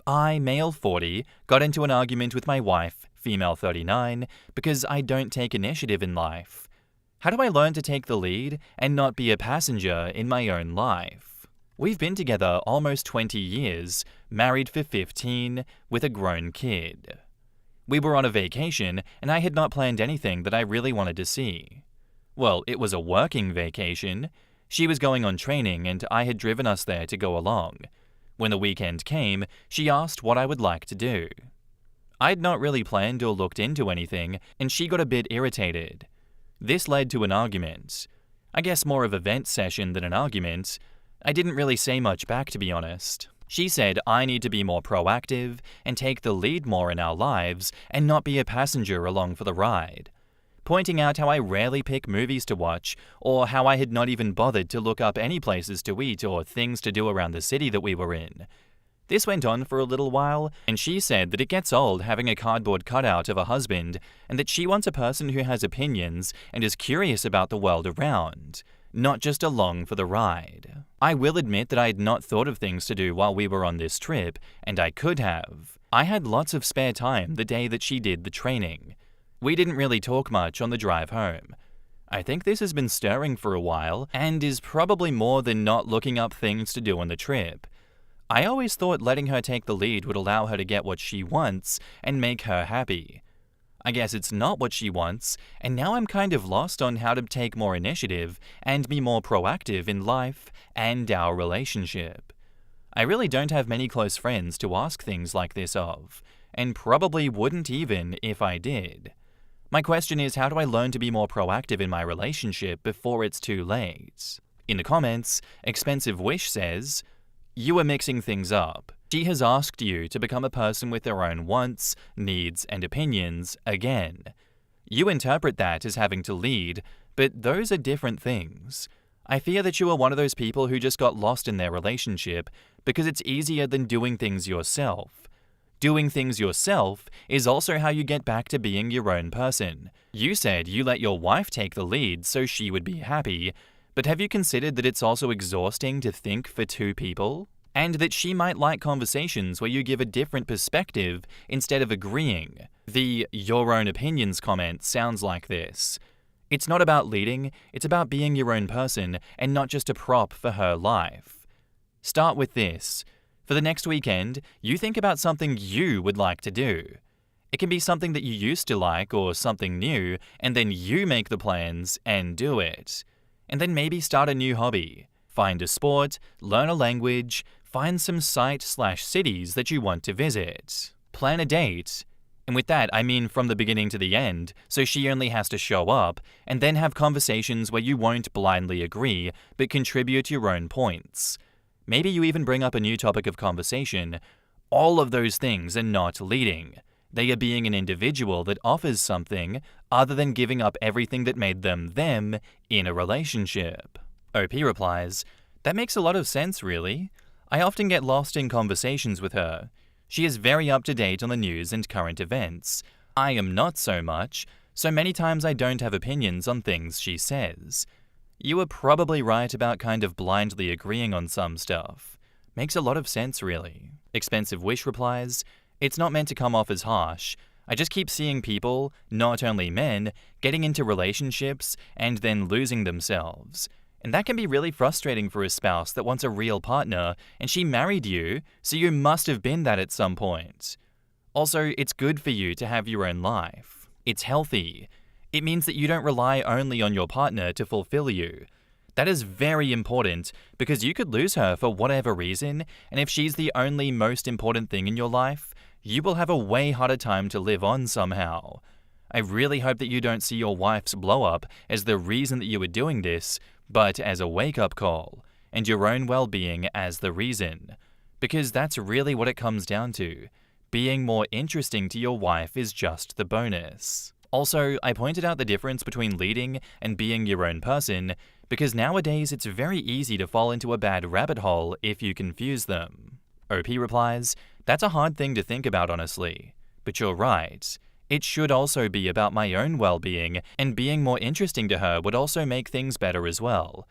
I, male 40, got into an argument with my wife, female 39, because I don't take initiative in life. How do I learn to take the lead and not be a passenger in my own life? We've been together almost 20 years, married for 15, with a grown kid. We were on a vacation and I had not planned anything that I really wanted to see. Well, it was a working vacation. She was going on training and I had driven us there to go along. When the weekend came, she asked what I would like to do. I'd not really planned or looked into anything, and she got a bit irritated. This led to an argument. I guess more of a vent session than an argument. I didn't really say much back, to be honest. She said I need to be more proactive and take the lead more in our lives and not be a passenger along for the ride, pointing out how I rarely pick movies to watch or how I had not even bothered to look up any places to eat or things to do around the city that we were in. This went on for a little while, and she said that it gets old having a cardboard cutout of a husband and that she wants a person who has opinions and is curious about the world around, not just along for the ride. I will admit that I had not thought of things to do while we were on this trip, and I could have. I had lots of spare time the day that she did the training. We didn't really talk much on the drive home. I think this has been stirring for a while and is probably more than not looking up things to do on the trip. I always thought letting her take the lead would allow her to get what she wants and make her happy. I guess it's not what she wants, and now I'm kind of lost on how to take more initiative and be more proactive in life and our relationship. I really don't have many close friends to ask things like this of, and probably wouldn't even if I did. My question is, how do I learn to be more proactive in my relationship before it's too late? In the comments, Expensive Wish says, "You are mixing things up. She has asked you to become a person with their own wants, needs, and opinions again. You interpret that as having to lead, but those are different things. I fear that you are one of those people who just got lost in their relationship because it's easier than doing things yourself. Doing things yourself is also how you get back to being your own person. You said you let your wife take the lead so she would be happy, but have you considered that it's also exhausting to think for two people? And that she might like conversations where you give a different perspective instead of agreeing. The 'your own opinions' comment sounds like this. It's not about leading, it's about being your own person and not just a prop for her life. Start with this. For the next weekend, you think about something you would like to do. It can be something that you used to like or something new, and then you make the plans and do it. And then maybe start a new hobby. Find a sport, learn a language, find some site/cities that you want to visit. Plan a date. And with that, I mean from the beginning to the end, so she only has to show up, and then have conversations where you won't blindly agree, but contribute your own points. Maybe you even bring up a new topic of conversation. All of those things are not leading. They are being an individual that offers something other than giving up everything that made them in a relationship. OP replies, "That makes a lot of sense, really. I often get lost in conversations with her. She is very up to date on the news and current events. I am not so much, so many times I don't have opinions on things she says. You are probably right about kind of blindly agreeing on some stuff. Makes a lot of sense, really." Expensive Wish replies, "It's not meant to come off as harsh. I just keep seeing people, not only men, getting into relationships and then losing themselves. And that can be really frustrating for a spouse that wants a real partner, and she married you, so you must have been that at some point. Also, it's good for you to have your own life. It's healthy. It means that you don't rely only on your partner to fulfill you. That is very important because you could lose her for whatever reason, and if she's the only most important thing in your life, you will have a way harder time to live on somehow. I really hope that you don't see your wife's blow-up as the reason that you are doing this, but as a wake-up call, and your own well-being as the reason. Because that's really what it comes down to. Being more interesting to your wife is just the bonus. Also, I pointed out the difference between leading and being your own person, because nowadays it's very easy to fall into a bad rabbit hole if you confuse them. OP replies, "That's a hard thing to think about, honestly. But you're right. It should also be about my own well-being, and being more interesting to her would also make things better as well.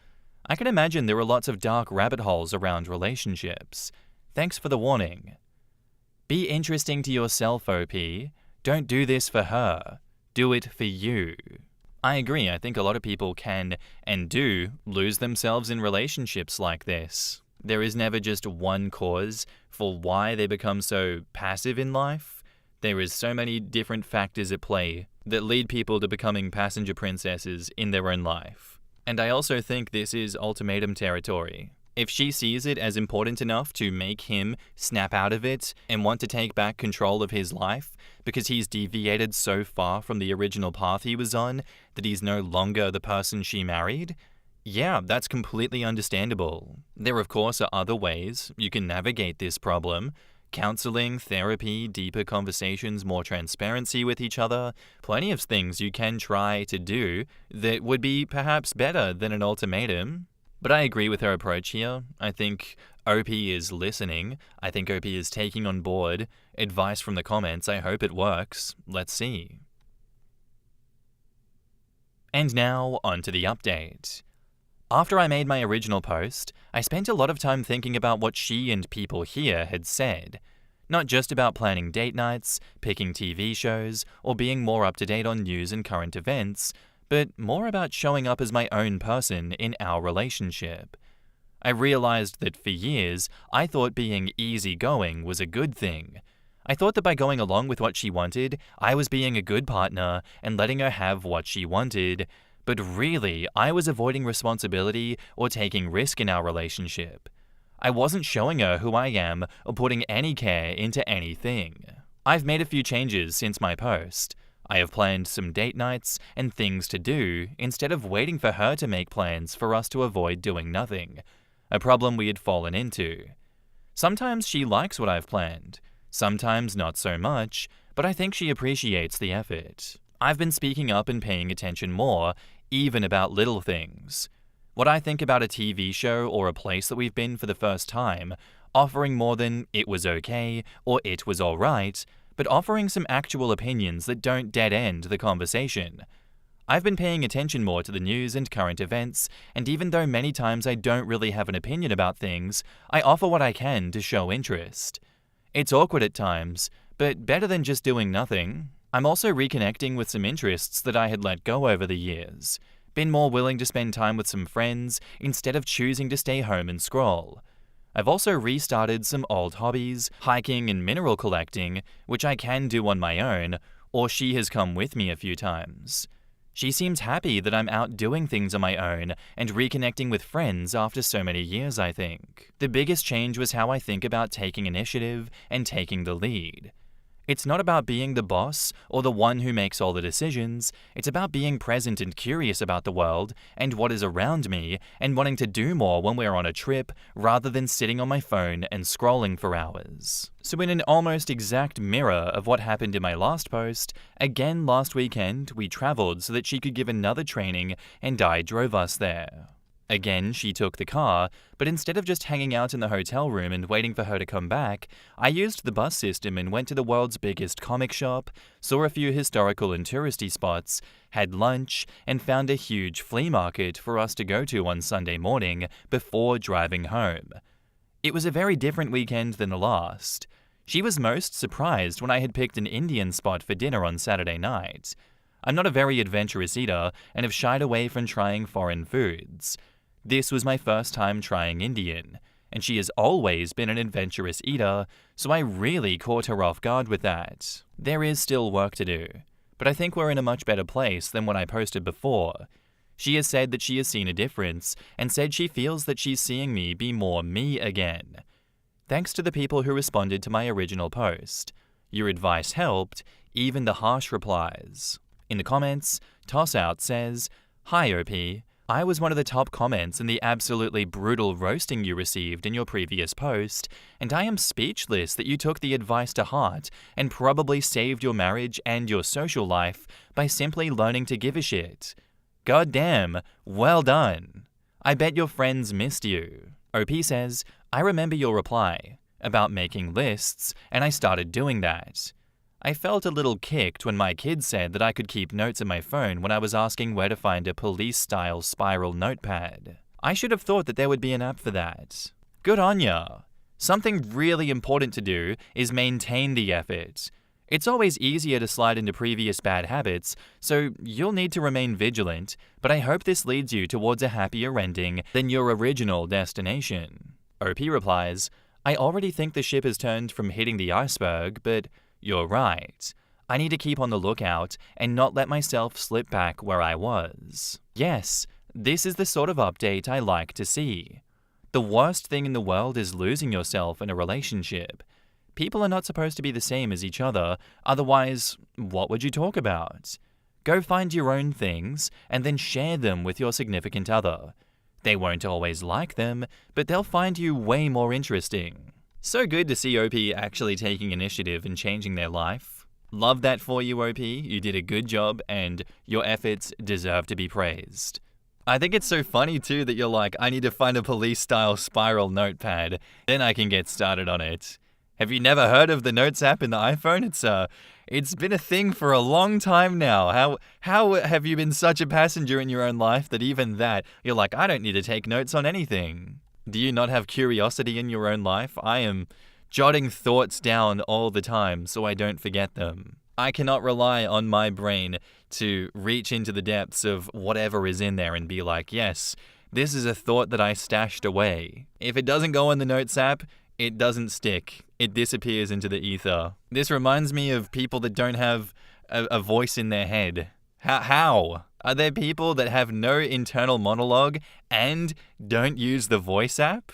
I can imagine there are lots of dark rabbit holes around relationships. Thanks for the warning." Be interesting to yourself, OP. Don't do this for her. Do it for you. I agree. I think a lot of people can and do lose themselves in relationships like this. There is never just one cause for why they become so passive in life. There is so many different factors at play that lead people to becoming passenger princesses in their own life. And I also think this is ultimatum territory. If she sees it as important enough to make him snap out of it and want to take back control of his life because he's deviated so far from the original path he was on that he's no longer the person she married, yeah, that's completely understandable. There, of course, are other ways you can navigate this problem. Counseling, therapy, deeper conversations, more transparency with each other. Plenty of things you can try to do that would be perhaps better than an ultimatum. But I agree with her approach here. I think OP is listening. I think OP is taking on board advice from the comments. I hope it works. Let's see. And now, on to the update. After I made my original post, I spent a lot of time thinking about what she and people here had said. Not just about planning date nights, picking TV shows, or being more up to date on news and current events, but more about showing up as my own person in our relationship. I realized that for years, I thought being easygoing was a good thing. I thought that by going along with what she wanted, I was being a good partner and letting her have what she wanted, but really, I was avoiding responsibility or taking risk in our relationship. I wasn't showing her who I am or putting any care into anything. I've made a few changes since my post. I have planned some date nights and things to do instead of waiting for her to make plans for us to avoid doing nothing, a problem we had fallen into. Sometimes she likes what I've planned, sometimes not so much, but I think she appreciates the effort. I've been speaking up and paying attention more, even about little things. What I think about a TV show or a place that we've been for the first time, offering more than "it was okay" or "it was alright," but offering some actual opinions that don't dead-end the conversation. I've been paying attention more to the news and current events, and even though many times I don't really have an opinion about things, I offer what I can to show interest. It's awkward at times, but better than just doing nothing. I'm also reconnecting with some interests that I had let go over the years. Been more willing to spend time with some friends instead of choosing to stay home and scroll. I've also restarted some old hobbies, hiking and mineral collecting, which I can do on my own, or she has come with me a few times. She seems happy that I'm out doing things on my own and reconnecting with friends after so many years, I think. The biggest change was how I think about taking initiative and taking the lead. It's not about being the boss or the one who makes all the decisions. It's about being present and curious about the world and what is around me and wanting to do more when we're on a trip rather than sitting on my phone and scrolling for hours. So in an almost exact mirror of what happened in my last post, again last weekend we traveled so that she could give another training and I drove us there. Again, she took the car, but instead of just hanging out in the hotel room and waiting for her to come back, I used the bus system and went to the world's biggest comic shop, saw a few historical and touristy spots, had lunch, and found a huge flea market for us to go to on Sunday morning before driving home. It was a very different weekend than the last. She was most surprised when I had picked an Indian spot for dinner on Saturday night. I'm not a very adventurous eater and have shied away from trying foreign foods. This was my first time trying Indian, and she has always been an adventurous eater, so I really caught her off guard with that. There is still work to do, but I think we're in a much better place than when I posted before. She has said that she has seen a difference, and said she feels that she's seeing me be more me again. Thanks to the people who responded to my original post. Your advice helped, even the harsh replies. In the comments, Tossout says, "Hi OP, I was one of the top comments in the absolutely brutal roasting you received in your previous post, and I am speechless that you took the advice to heart and probably saved your marriage and your social life by simply learning to give a shit. God damn, well done. I bet your friends missed you." OP says, "I remember your reply about making lists, and I started doing that. I felt a little kicked when my kids said that I could keep notes in my phone when I was asking where to find a police-style spiral notepad. I should have thought that there would be an app for that. Good on ya. Something really important to do is maintain the effort. It's always easier to slide into previous bad habits, so you'll need to remain vigilant, but I hope this leads you towards a happier ending than your original destination. OP replies, I already think the ship has turned from hitting the iceberg, but you're right. I need to keep on the lookout and not let myself slip back where I was. Yes, this is the sort of update I like to see. The worst thing in the world is losing yourself in a relationship. People are not supposed to be the same as each other, otherwise, what would you talk about? Go find your own things and then share them with your significant other. They won't always like them, but they'll find you way more interesting. So good to see OP actually taking initiative and changing their life. Love that for you, OP. You did a good job and your efforts deserve to be praised. I think it's so funny too that you're like, I need to find a police-style spiral notepad, then I can get started on it. Have you never heard of the Notes app in the iPhone? It's been a thing for a long time now. How have you been such a passenger in your own life that even that, you're like, I don't need to take notes on anything? Do you not have curiosity in your own life? I am jotting thoughts down all the time so I don't forget them. I cannot rely on my brain to reach into the depths of whatever is in there and be like, yes, this is a thought that I stashed away. If it doesn't go in the Notes app, it doesn't stick. It disappears into the ether. This reminds me of people that don't have a voice in their head. How? Are there people that have no internal monologue and don't use the voice app?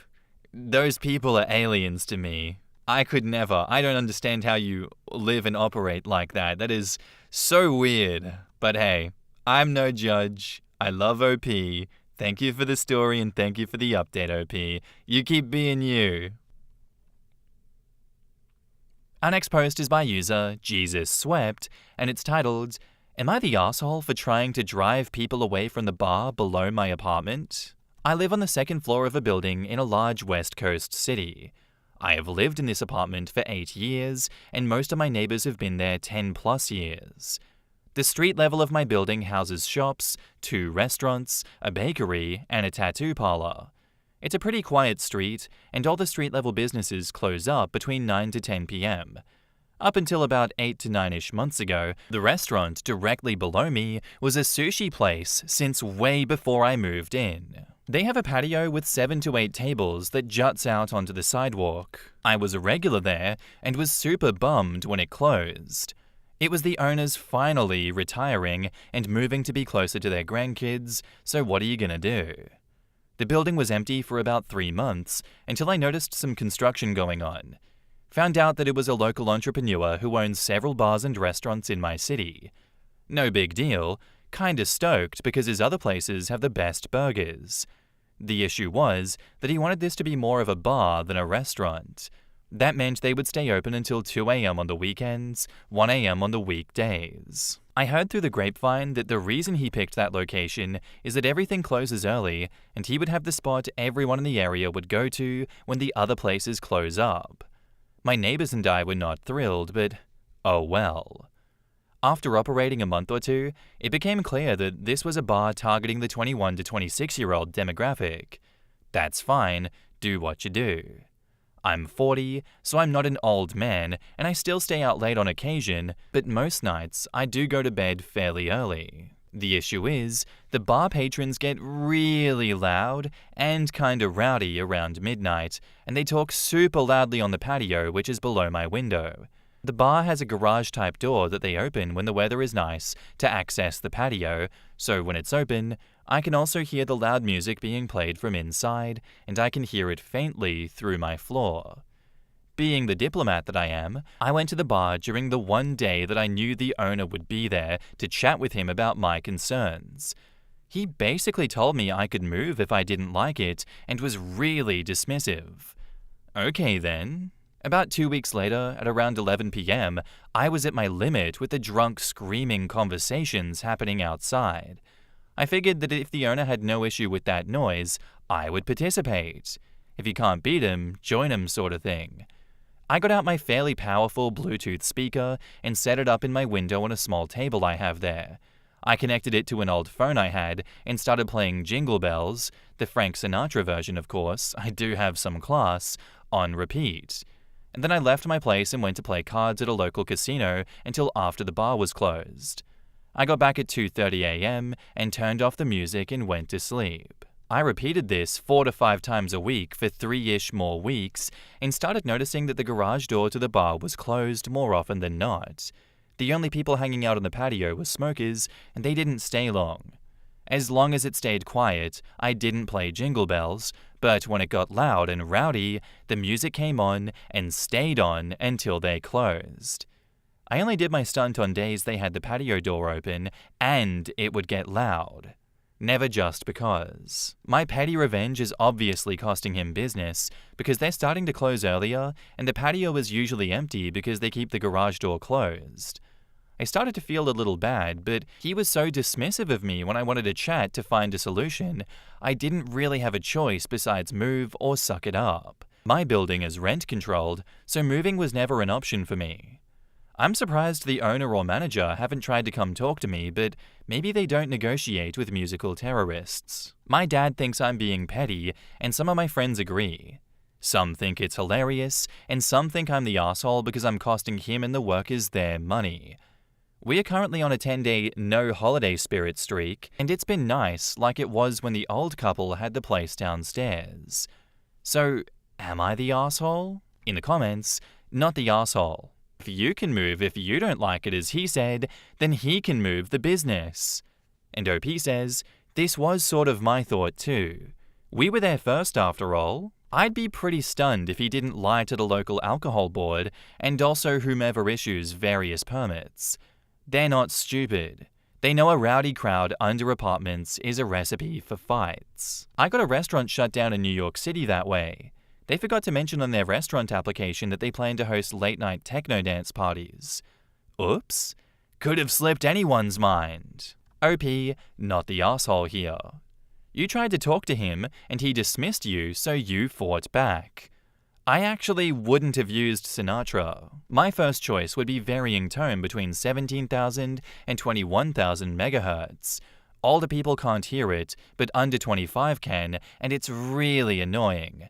Those people are aliens to me. I could never. I don't understand how you live and operate like that. That is so weird. But hey, I'm no judge. I love OP. Thank you for the story and thank you for the update, OP. You keep being you. Our next post is by user Jesus Swept, and it's titled, Am I the asshole for trying to drive people away from the bar below my apartment? I live on the second floor of a building in a large West Coast city. I have lived in this apartment for 8 years, and most of my neighbors have been there 10 plus years. The street level of my building houses shops, 2 restaurants, a bakery, and a tattoo parlor. It's a pretty quiet street, and all the street-level businesses close up between 9 to 10 p.m. Up until about 8 to 9-ish months ago, the restaurant directly below me was a sushi place since way before I moved in. They have a patio with 7 to 8 tables that juts out onto the sidewalk. I was a regular there and was super bummed when it closed. It was the owners finally retiring and moving to be closer to their grandkids, so what are you gonna do? The building was empty for about 3 months until I noticed some construction going on. Found out that it was a local entrepreneur who owns several bars and restaurants in my city. No big deal, kinda stoked because his other places have the best burgers. The issue was that he wanted this to be more of a bar than a restaurant. That meant they would stay open until 2 a.m. on the weekends, 1 a.m. on the weekdays. I heard through the grapevine that the reason he picked that location is that everything closes early and he would have the spot everyone in the area would go to when the other places close up. My neighbors and I were not thrilled, but oh well. After operating a month or two, it became clear that this was a bar targeting the 21 to 26-year-old demographic. That's fine, do what you do. I'm 40, so I'm not an old man, and I still stay out late on occasion, but most nights I do go to bed fairly early. The issue is, the bar patrons get really loud and kinda rowdy around midnight, and they talk super loudly on the patio which is below my window. The bar has a garage-type door that they open when the weather is nice to access the patio, so when it's open, I can also hear the loud music being played from inside, and I can hear it faintly through my floor. Being the diplomat that I am, I went to the bar during the one day that I knew the owner would be there to chat with him about my concerns. He basically told me I could move if I didn't like it, and was really dismissive. Okay then. About 2 weeks later, at around 11 p.m., I was at my limit with the drunk screaming conversations happening outside. I figured that if the owner had no issue with that noise, I would participate. If you can't beat him, join him sort of thing. I got out my fairly powerful Bluetooth speaker and set it up in my window on a small table I have there. I connected it to an old phone I had and started playing Jingle Bells, the Frank Sinatra version of course, I do have some class, on repeat. And then I left my place and went to play cards at a local casino until after the bar was closed. I got back at 2:30 a.m. and turned off the music and went to sleep. I repeated this 4 to 5 times a week for 3-ish more weeks and started noticing that the garage door to the bar was closed more often than not. The only people hanging out on the patio were smokers, and they didn't stay long. As long as it stayed quiet, I didn't play Jingle Bells, but when it got loud and rowdy, the music came on and stayed on until they closed. I only did my stunt on days they had the patio door open and it would get loud. Never just because. My petty revenge is obviously costing him business because they're starting to close earlier and the patio is usually empty because they keep the garage door closed. I started to feel a little bad, but he was so dismissive of me when I wanted to chat to find a solution, I didn't really have a choice besides move or suck it up. My building is rent controlled, so moving was never an option for me. I'm surprised the owner or manager haven't tried to come talk to me, but maybe they don't negotiate with musical terrorists. My dad thinks I'm being petty, and some of my friends agree. Some think it's hilarious, and some think I'm the asshole because I'm costing him and the workers their money. We are currently on a 10-day no holiday spirit streak, and it's been nice like it was when the old couple had the place downstairs. So, am I the asshole? In the comments, not the asshole. If you can move if you don't like it as he said, then he can move the business. And OP says, this was sort of my thought too. We were there first after all. I'd be pretty stunned if he didn't lie to the local alcohol board and also whomever issues various permits. They're not stupid. They know a rowdy crowd under apartments is a recipe for fights. I got a restaurant shut down in New York City that way. They forgot to mention on their restaurant application that they plan to host late-night techno dance parties. Oops. Could have slipped anyone's mind. OP, not the asshole here. You tried to talk to him and he dismissed you, so you fought back. I actually wouldn't have used Sinatra. My first choice would be varying tone between 17,000 and 21,000 megahertz. Older people can't hear it, but under 25 can, and it's really annoying.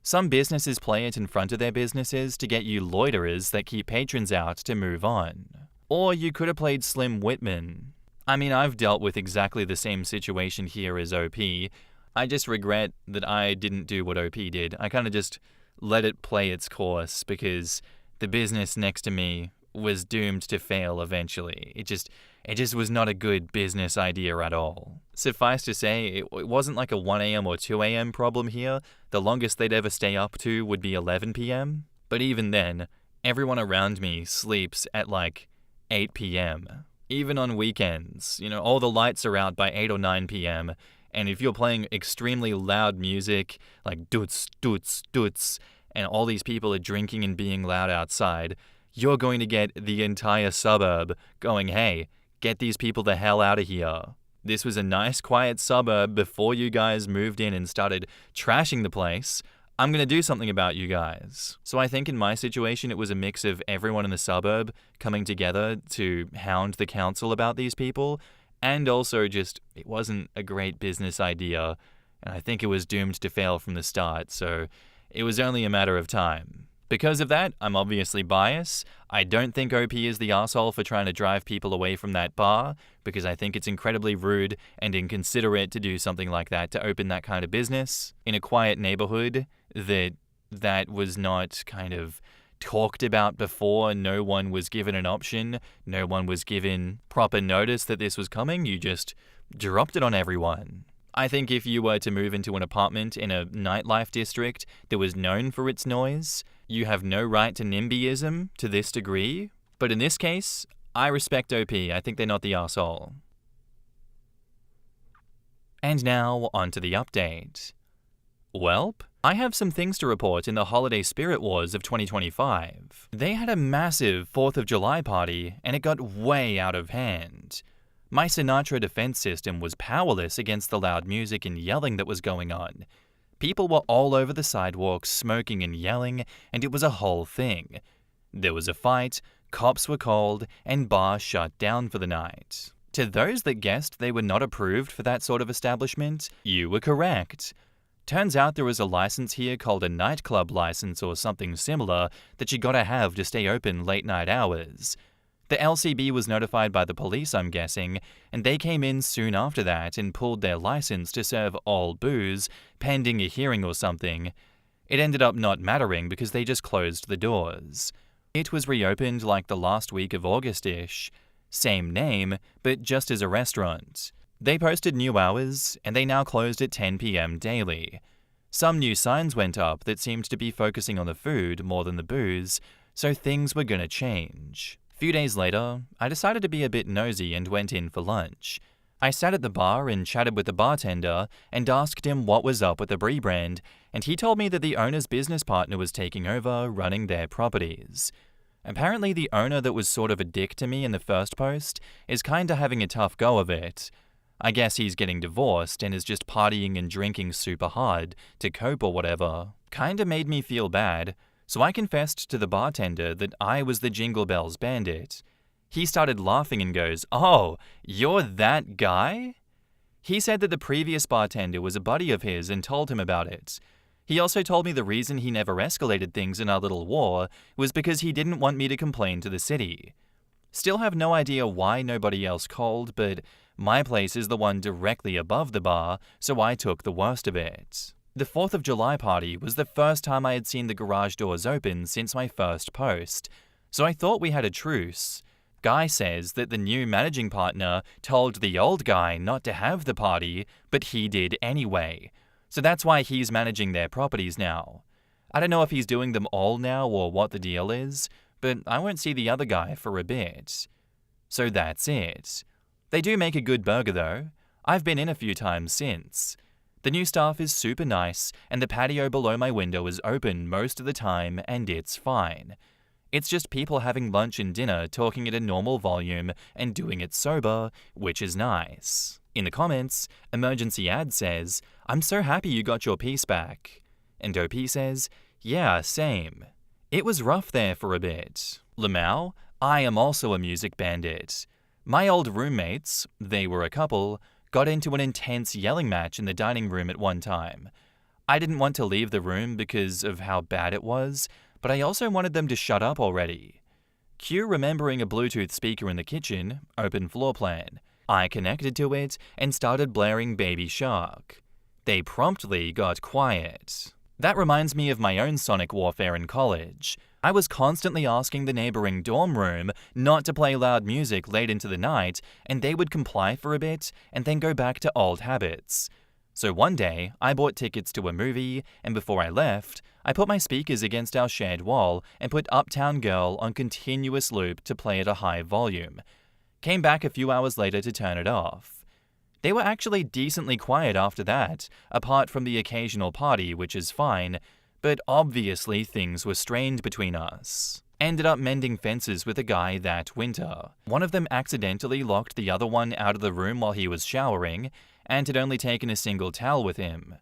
Some businesses play it in front of their businesses to get you loiterers that keep patrons out to move on. Or you could have played Slim Whitman. I mean, I've dealt with exactly the same situation here as OP. I just regret that I didn't do what OP did. I kind of just let it play its course because the business next to me was doomed to fail eventually. It just was not a good business idea at all. Suffice to say, it wasn't like a 1 a.m. or 2 a.m. problem here. The longest they'd ever stay up to would be 11 p.m. But even then, everyone around me sleeps at like 8 p.m. Even on weekends, all the lights are out by 8 or 9 p.m. And if you're playing extremely loud music, like doots, doots, doots, and all these people are drinking and being loud outside, you're going to get the entire suburb going, hey, get these people the hell out of here. This was a nice, quiet suburb before you guys moved in and started trashing the place. I'm going to do something about you guys. So I think in my situation, it was a mix of everyone in the suburb coming together to hound the council about these people, and also just it wasn't a great business idea, and I think it was doomed to fail from the start, so it was only a matter of time. Because of that, I'm obviously biased. I don't think OP is the arsehole for trying to drive people away from that bar, because I think it's incredibly rude and inconsiderate to do something like that to open that kind of business in a quiet neighborhood that was not kind of talked about before. No one was given an option. No one was given proper notice that this was coming. You just dropped it on everyone. I think if you were to move into an apartment in a nightlife district that was known for its noise, you have no right to NIMBYism to this degree. But in this case, I respect OP. I think they're not the arsehole. And now, on to the update. Welp, I have some things to report in the holiday spirit wars of 2025. They had a massive 4th of July party, and it got way out of hand. My Sinatra defense system was powerless against the loud music and yelling that was going on. People were all over the sidewalks smoking and yelling, and it was a whole thing. There was a fight, cops were called, and bar shut down for the night. To those that guessed they were not approved for that sort of establishment, you were correct. Turns out there was a license here called a nightclub license or something similar that you gotta have to stay open late night hours. The LCB was notified by the police, I'm guessing, and they came in soon after that and pulled their license to serve all booze, pending a hearing or something. It ended up not mattering because they just closed the doors. It was reopened like the last week of August-ish. Same name, but just as a restaurant. They posted new hours, and they now closed at 10 p.m. daily. Some new signs went up that seemed to be focusing on the food more than the booze, so things were gonna change. A few days later, I decided to be a bit nosy and went in for lunch. I sat at the bar and chatted with the bartender and asked him what was up with the Brie brand, and he told me that the owner's business partner was taking over, running their properties. Apparently the owner that was sort of a dick to me in the first post is kinda having a tough go of it. I guess he's getting divorced and is just partying and drinking super hard to cope or whatever. Kinda made me feel bad, so I confessed to the bartender that I was the Jingle Bells bandit. He started laughing and goes, "Oh, you're that guy?" He said that the previous bartender was a buddy of his and told him about it. He also told me the reason he never escalated things in our little war was because he didn't want me to complain to the city. Still have no idea why nobody else called, but my place is the one directly above the bar, so I took the worst of it. The 4th of July party was the first time I had seen the garage doors open since my first post, so I thought we had a truce. Guy says that the new managing partner told the old guy not to have the party, but he did anyway. So that's why he's managing their properties now. I don't know if he's doing them all now or what the deal is, but I won't see the other guy for a bit. So that's it. They do make a good burger though. I've been in a few times since. The new staff is super nice, and the patio below my window is open most of the time, and it's fine. It's just people having lunch and dinner talking at a normal volume and doing it sober, which is nice. In the comments, Emergency Ad says, "I'm so happy you got your piece back." And OP says, "Yeah, same. It was rough there for a bit." Lamau, I am also a music bandit. My old roommates, they were a couple, got into an intense yelling match in the dining room at one time. I didn't want to leave the room because of how bad it was, but I also wanted them to shut up already. Cue remembering a Bluetooth speaker in the kitchen, open floor plan. I connected to it and started blaring Baby Shark. They promptly got quiet. That reminds me of my own sonic warfare in college. I was constantly asking the neighboring dorm room not to play loud music late into the night, and they would comply for a bit and then go back to old habits. So one day, I bought tickets to a movie, and before I left, I put my speakers against our shared wall and put Uptown Girl on continuous loop to play at a high volume. Came back a few hours later to turn it off. They were actually decently quiet after that, apart from the occasional party, which is fine, but obviously things were strained between us. Ended up mending fences with a guy that winter. One of them accidentally locked the other one out of the room while he was showering, and had only taken a single towel with him.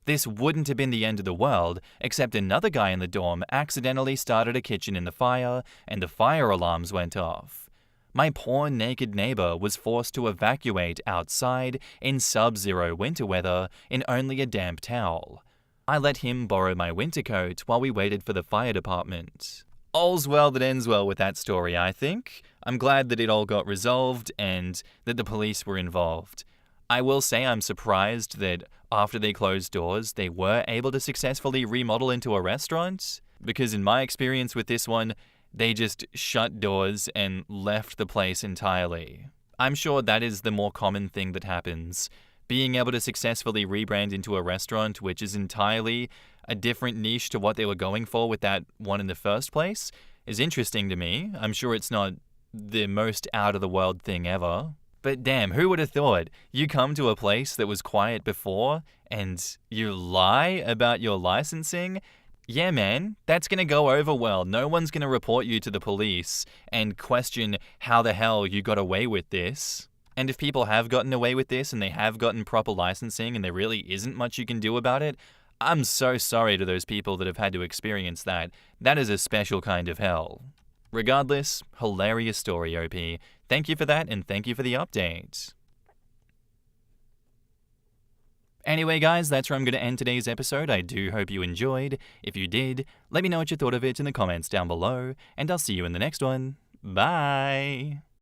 This wouldn't have been the end of the world, except another guy in the dorm accidentally started a kitchen in the fire, and the fire alarms went off. My poor naked neighbor was forced to evacuate outside in sub-zero winter weather in only a damp towel. I let him borrow my winter coat while we waited for the fire department. All's well that ends well with that story, I think. I'm glad that it all got resolved and that the police were involved. I will say I'm surprised that after they closed doors, they were able to successfully remodel into a restaurant, because in my experience with this one, they just shut doors and left the place entirely. I'm sure that is the more common thing that happens. Being able to successfully rebrand into a restaurant, which is entirely a different niche to what they were going for with that one in the first place, is interesting to me. I'm sure it's not the most out-of-the-world thing ever. But damn, who would have thought? You come to a place that was quiet before, and you lie about your licensing? Yeah, man, that's gonna go over well. No one's gonna report you to the police and question how the hell you got away with this. And if people have gotten away with this and they have gotten proper licensing and there really isn't much you can do about it, I'm so sorry to those people that have had to experience that. That is a special kind of hell. Regardless, hilarious story, OP. Thank you for that, and thank you for the update. Anyway, guys, that's where I'm going to end today's episode. I do hope you enjoyed. If you did, let me know what you thought of it in the comments down below, and I'll see you in the next one. Bye!